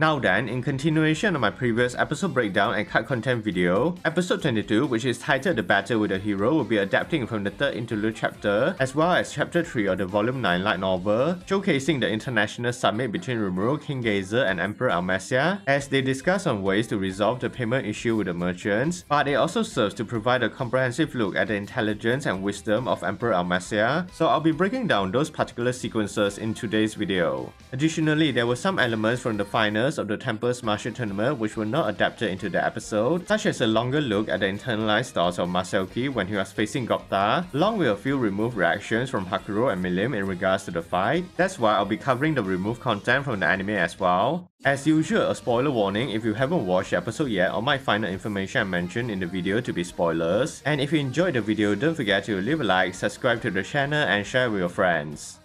Now then, in continuation of my previous episode breakdown and cut content video, episode 22, which is titled The Battle with the Hero, will be adapting from the third interlude chapter, as well as chapter 3 of the volume 9 light novel, showcasing the international summit between Rimuru, King Geyser, and Emperor Almesia, as they discuss on ways to resolve the payment issue with the merchants, but it also serves to provide a comprehensive look at the intelligence and wisdom of Emperor Almesia, so I'll be breaking down those particular sequences in today's video. Additionally, there were some elements from the finals of the Tempest Martial Tournament which were not adapted into the episode, such as a longer look at the internalized thoughts of Masaoki when he was facing Gokta, along with a few removed reactions from Hakuro and Milim in regards to the fight. That's why I'll be covering the removed content from the anime as well. As usual, a spoiler warning if you haven't watched the episode yet, or might find the information I mentioned in the video to be spoilers. And if you enjoyed the video, don't forget to leave a like, subscribe to the channel, and share with your friends.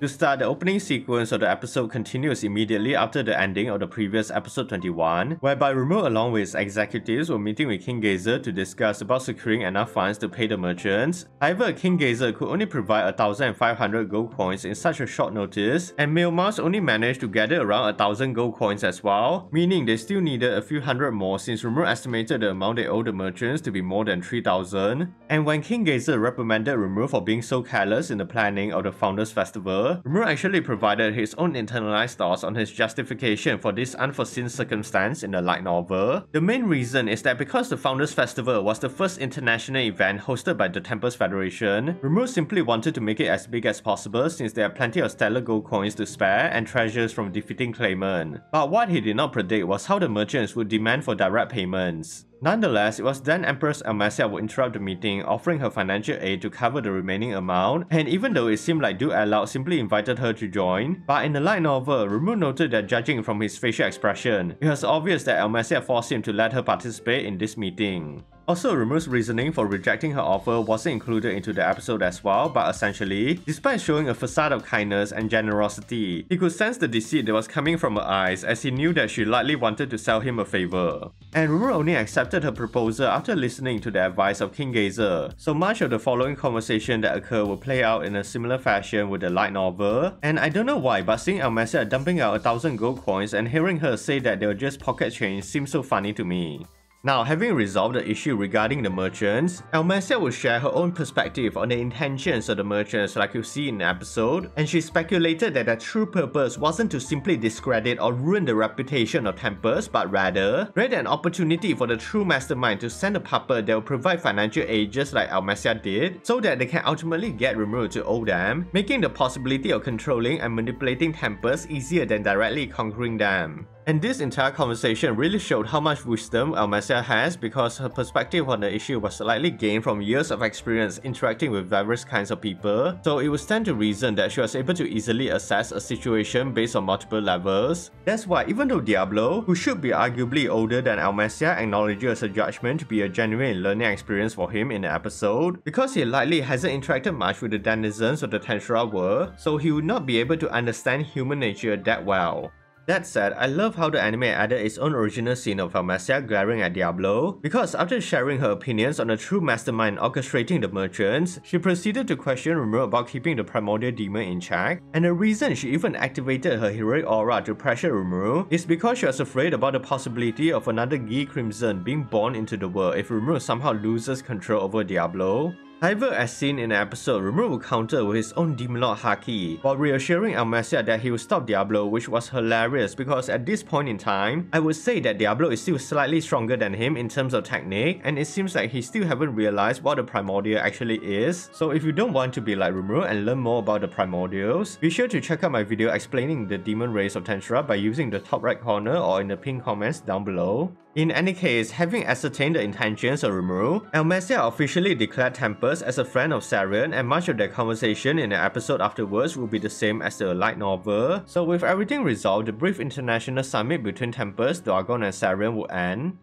To start, the opening sequence of the episode continues immediately after the ending of the previous episode 21, whereby Rimuru along with his executives were meeting with King Geyser to discuss about securing enough funds to pay the merchants. However, King Geyser could only provide 1,500 gold coins in such a short notice, and Milmas only managed to gather around 1,000 gold coins as well, meaning they still needed a few hundred more since Rimuru estimated the amount they owed the merchants to be more than 3,000. And when King Geyser reprimanded Rimuru for being so careless in the planning of the Founders Festival, Rimuru actually provided his own internalized thoughts on his justification for this unforeseen circumstance in the light novel. The main reason is that because the Founders Festival was the first international event hosted by the Tempest Federation, Rimuru simply wanted to make it as big as possible since there are plenty of stellar gold coins to spare and treasures from defeating Claimant. But what he did not predict was how the merchants would demand for direct payments. Nonetheless, it was then Empress Almesia would interrupt the meeting, offering her financial aid to cover the remaining amount, and even though it seemed like Do Aloud simply invited her to join, but in the light novel, Rimuru noted that judging from his facial expression, it was obvious that Almesia forced him to let her participate in this meeting. Also, Rimuru's reasoning for rejecting her offer wasn't included into the episode as well, but essentially, despite showing a facade of kindness and generosity, he could sense the deceit that was coming from her eyes as he knew that she likely wanted to sell him a favor. And Rimuru only accepted her proposal after listening to the advice of King Geyser, so much of the following conversation that occurred will play out in a similar fashion with the light novel. And I don't know why, but seeing Almesia dumping out 1,000 gold coins and hearing her say that they were just pocket change seems so funny to me. Now, having resolved the issue regarding the merchants, Almesia will share her own perspective on the intentions of the merchants like you see in the episode, and she speculated that their true purpose wasn't to simply discredit or ruin the reputation of Tempest, but rather an opportunity for the true mastermind to send a puppet that will provide financial aid just like Almesia did, so that they can ultimately get Rimuru to owe them, making the possibility of controlling and manipulating Tempest easier than directly conquering them. And this entire conversation really showed how much wisdom Almesia has because her perspective on the issue was likely gained from years of experience interacting with various kinds of people, so it would stand to reason that she was able to easily assess a situation based on multiple levels. That's why even though Diablo, who should be arguably older than Almesia, acknowledges her judgment to be a genuine learning experience for him in the episode, because he likely hasn't interacted much with the denizens of the Tensura world, so he would not be able to understand human nature that well. That said, I love how the anime added its own original scene of Almesia glaring at Diablo, because after sharing her opinions on the true mastermind orchestrating the merchants, she proceeded to question Rimuru about keeping the primordial demon in check, and the reason she even activated her heroic aura to pressure Rimuru is because she was afraid about the possibility of another Gi Crimson being born into the world if Rimuru somehow loses control over Diablo. However, as seen in the episode, Rimuru will counter with his own Demon Lord Haki, while reassuring Almesia that he will stop Diablo, which was hilarious because at this point in time, I would say that Diablo is still slightly stronger than him in terms of technique, and it seems like he still haven't realized what the Primordial actually is. So if you don't want to be like Rimuru and learn more about the Primordials, be sure to check out my video explaining the Demon Race of Tensura by using the top right corner or in the pinned comments down below. In any case, having ascertained the intentions of Rimuru, Almesia officially declared Tempest as a friend of Sarian, and much of their conversation in the episode afterwards will be the same as the light novel. So with everything resolved, the brief international summit between Tempest, Douagon and Sarian will end.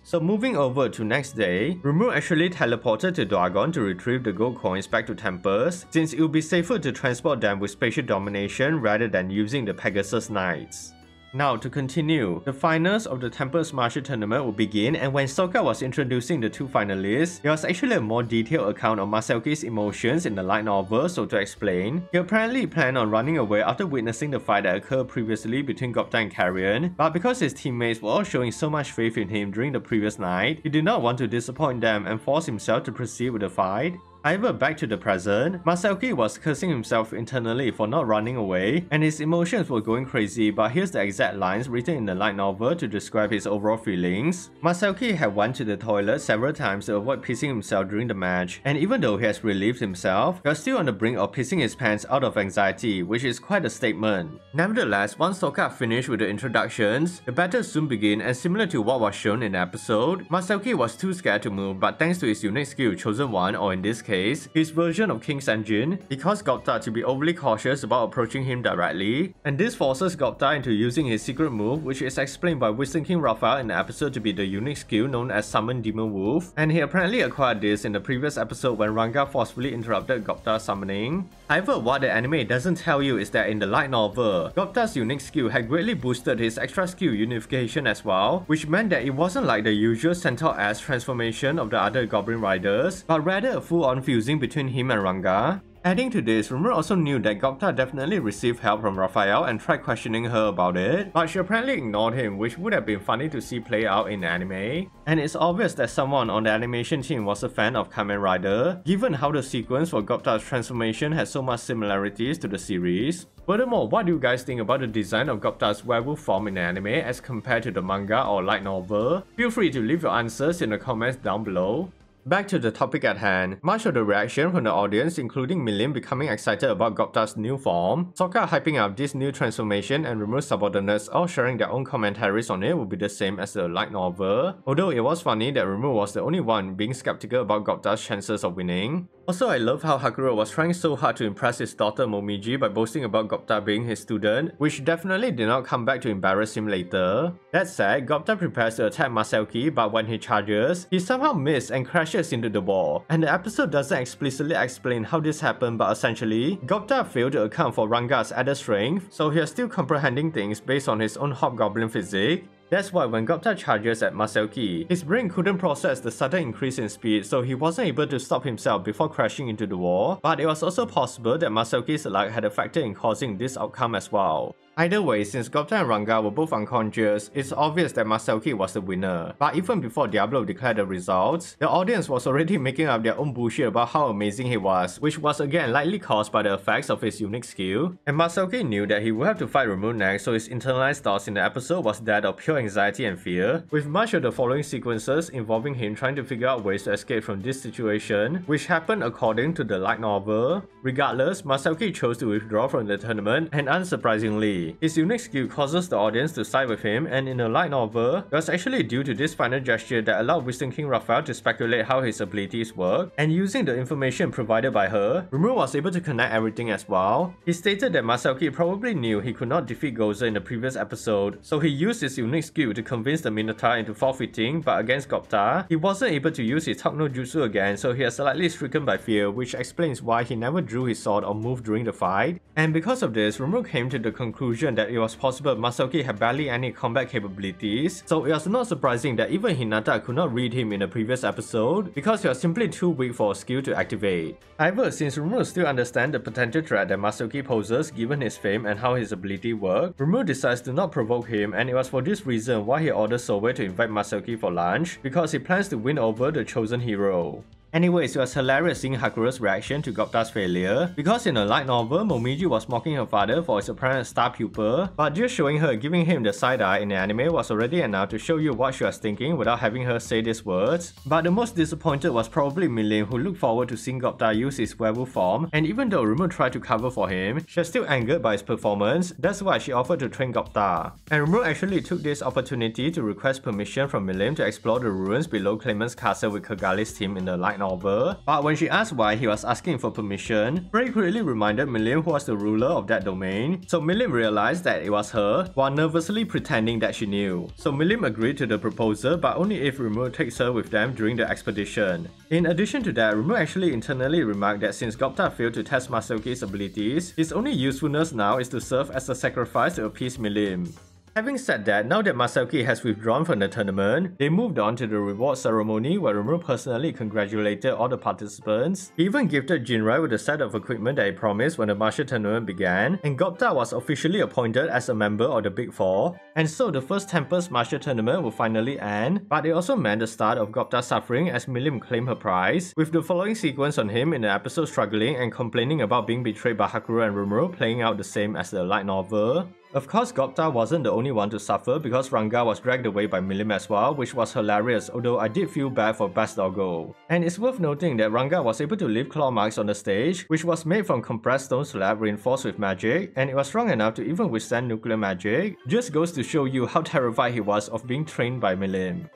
So moving over to next day, Rimuru actually teleported to Douagon to retrieve the gold coins back to Tempest, since it would be safer to transport them with spatial domination rather than using the Pegasus Knights. Now to continue, the finals of the Tempest Martial Tournament will begin, and when Sokka was introducing the two finalists, there was actually a more detailed account of Masaoki's emotions in the light novel. So to explain, he apparently planned on running away after witnessing the fight that occurred previously between Gobta and Carrion, but because his teammates were all showing so much faith in him during the previous night, he did not want to disappoint them and forced himself to proceed with the fight. However, back to the present, Masaoki was cursing himself internally for not running away, and his emotions were going crazy, but here's the exact lines written in the light novel to describe his overall feelings. Masaoki had went to the toilet several times to avoid pissing himself during the match, and even though he has relieved himself, he was still on the brink of pissing his pants out of anxiety, which is quite a statement. Nevertheless, once Sokka finished with the introductions, the battle soon began, and similar to what was shown in the episode, Masaoki was too scared to move, but thanks to his unique skill Chosen One, or in this case, his version of King's Engine, he caused Gobta to be overly cautious about approaching him directly, and this forces Gobta into using his secret move, which is explained by Wisdom King Raphael in the episode to be the unique skill known as Summon Demon Wolf, and he apparently acquired this in the previous episode when Ranga forcefully interrupted Gobta's summoning. However, what the anime doesn't tell you is that in the light novel, Gobta's unique skill had greatly boosted his extra skill unification as well, which meant that it wasn't like the usual Centaur-esque transformation of the other Goblin Riders, but rather a full-on fusing between him and Ranga. Adding to this, Rimuru also knew that Gobta definitely received help from Raphael and tried questioning her about it, but she apparently ignored him, which would have been funny to see play out in the anime. And it's obvious that someone on the animation team was a fan of Kamen Rider, given how the sequence for Gobta's transformation has so much similarities to the series. Furthermore, what do you guys think about the design of Gobta's werewolf form in the anime as compared to the manga or light novel? Feel free to leave your answers in the comments down below. Back to the topic at hand, much of the reaction from the audience, including Milim becoming excited about Gobta's new form, Sokka hyping up this new transformation, and Rimuru's subordinates all sharing their own commentaries on it will be the same as the light novel, although it was funny that Rimuru was the only one being skeptical about Gobta's chances of winning. Also, I love how Hakuro was trying so hard to impress his daughter Momiji by boasting about Gobta being his student, which definitely did not come back to embarrass him later. That said, Gobta prepares to attack Masaoki, but when he charges, he somehow missed and crashes into the wall. And the episode doesn't explicitly explain how this happened, but essentially, Gobta failed to account for Ranga's added strength, so he is still comprehending things based on his own hobgoblin physique. That's why when Gobta charges at Masaoki, his brain couldn't process the sudden increase in speed, so he wasn't able to stop himself before crashing into the wall, but it was also possible that Masaoki's luck had a factor in causing this outcome as well. Either way, since Gobta and Ranga were both unconscious, it's obvious that Masaoki was the winner. But even before Diablo declared the results, the audience was already making up their own bullshit about how amazing he was, which was again likely caused by the effects of his unique skill. And Masaoki knew that he would have to fight Rimuru next, so his internalized thoughts in the episode was that of pure anxiety and fear, with much of the following sequences involving him trying to figure out ways to escape from this situation, which happened according to the light novel. Regardless, Masaoki chose to withdraw from the tournament, and unsurprisingly, his unique skill causes the audience to side with him, and in the light novel, it was actually due to this final gesture that allowed Wisdom King Raphael to speculate how his abilities work, and using the information provided by her, Rimuru was able to connect everything as well. He stated that Masaoki probably knew he could not defeat Gozer in the previous episode, so he used his unique skill to convince the Minotaur into forfeiting, but against Gobta, he wasn't able to use his Talk No Jutsu again, so he is slightly stricken by fear, which explains why he never drew his sword or moved during the fight. And because of this, Rimuru came to the conclusion that it was possible Masaoki had barely any combat capabilities, so it was not surprising that even Hinata could not read him in the previous episode because he was simply too weak for a skill to activate. However, since Rimuru still understands the potential threat that Masaoki poses given his fame and how his ability works, Rimuru decides to not provoke him, and it was for this reason why he orders Sowe to invite Masaoki for lunch, because he plans to win over the chosen hero. Anyways, it was hilarious seeing Hakuro's reaction to Gobta's failure, because in a light novel, Momiji was mocking her father for his apparent star pupil, but just showing her giving him the side eye in the anime was already enough to show you what she was thinking without having her say these words. But the most disappointed was probably Milim, who looked forward to seeing Gobta use his werewolf form, and even though Rimuru tried to cover for him, she was still angered by his performance. That's why she offered to train Gobta. And Rimuru actually took this opportunity to request permission from Milim to explore the ruins below Clement's castle with Kagali's team in the light novel, but when she asked why he was asking for permission, Frey quickly reminded Milim who was the ruler of that domain, so Milim realized that it was her, while nervously pretending that she knew. So Milim agreed to the proposal, but only if Rimuru takes her with them during the expedition. In addition to that, Rimuru actually internally remarked that since Gobta failed to test Masaoki's abilities, his only usefulness now is to serve as a sacrifice to appease Milim. Having said that, now that Masaoki has withdrawn from the tournament, they moved on to the reward ceremony where Rimuru personally congratulated all the participants. He even gifted Jinrai with a set of equipment that he promised when the martial tournament began, and Gopta was officially appointed as a member of the Big Four. And so the first Tempest martial tournament will finally end, but it also meant the start of Gopta's suffering as Milim claimed her prize, with the following sequence on him in the episode struggling and complaining about being betrayed by Hakuro and Rimuru playing out the same as the light novel. Of course, Gopta wasn't the only one to suffer because Ranga was dragged away by Milim as well, which was hilarious, although I did feel bad for Best Doggo. And it's worth noting that Ranga was able to leave claw marks on the stage, which was made from compressed stone slab reinforced with magic, and it was strong enough to even withstand nuclear magic. Just goes to show you how terrified he was of being trained by Milim.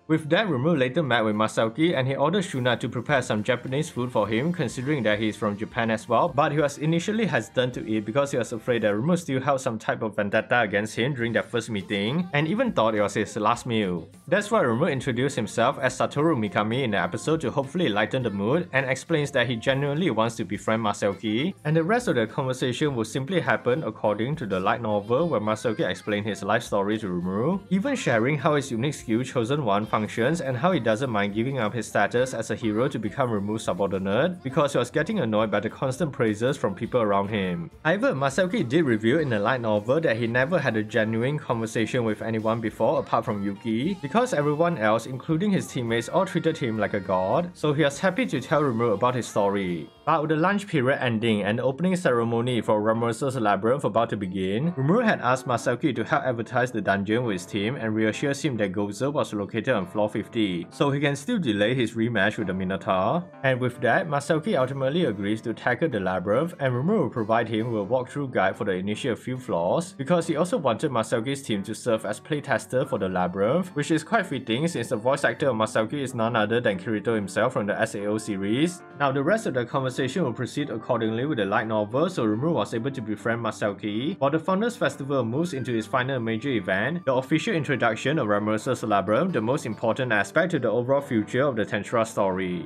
With that, Rimuru later met with Masaoki and he ordered Shuna to prepare some Japanese food for him, considering that he is from Japan as well, but he was initially hesitant to eat because he was afraid that Rimuru still held some type of vendetta against him during their first meeting, and even thought it was his last meal. That's why Rimuru introduced himself as Satoru Mikami in the episode to hopefully lighten the mood, and explains that he genuinely wants to befriend Masaoki, and the rest of the conversation will simply happen according to the light novel where Masaoki explained his life story to Rimuru, even sharing how his unique skill Chosen One functions and how he doesn't mind giving up his status as a hero to become Rimuru's subordinate because he was getting annoyed by the constant praises from people around him. However, Masaoki did reveal in the light novel that he never had a genuine conversation with anyone before apart from Yuki, because everyone else, including his teammates, all treated him like a god, so he was happy to tell Rimuru about his story. But with the lunch period ending and the opening ceremony for Ramurosa's Labyrinth about to begin, Rimuru had asked Masaoki to help advertise the dungeon with his team and reassures him that Gozo was located on floor 50, so he can still delay his rematch with the Minotaur. And with that, Masaoki ultimately agrees to tackle the Labyrinth, and Rimuru will provide him with a walkthrough guide for the initial few floors, because he also wanted Masaoki's team to serve as playtester for the Labyrinth, which is quite fitting since the voice actor of Masaoki is none other than Kirito himself from the SAO series. Now the rest of the conversation will proceed accordingly with the light novel, so Rimuru was able to befriend Masaoki, while the Founders Festival moves into its final major event, the official introduction of Ramurosa's Labyrinth, the most important aspect to the overall future of the Tensura story.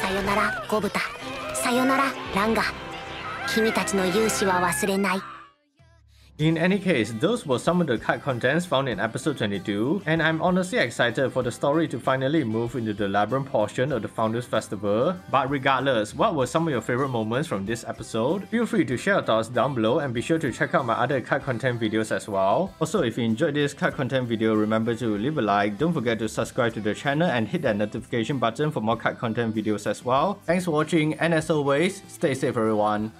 さよならゴブタ、さよならランガ、君たちの勇姿は忘れない。 In any case, those were some of the cut contents found in episode 22, and I'm honestly excited for the story to finally move into the Labyrinth portion of the Founders Festival. But regardless, what were some of your favorite moments from this episode? Feel free to share your thoughts down below and be sure to check out my other cut content videos as well. Also, if you enjoyed this cut content video, remember to leave a like, don't forget to subscribe to the channel and hit that notification button for more cut content videos as well. Thanks for watching, and as always, stay safe everyone.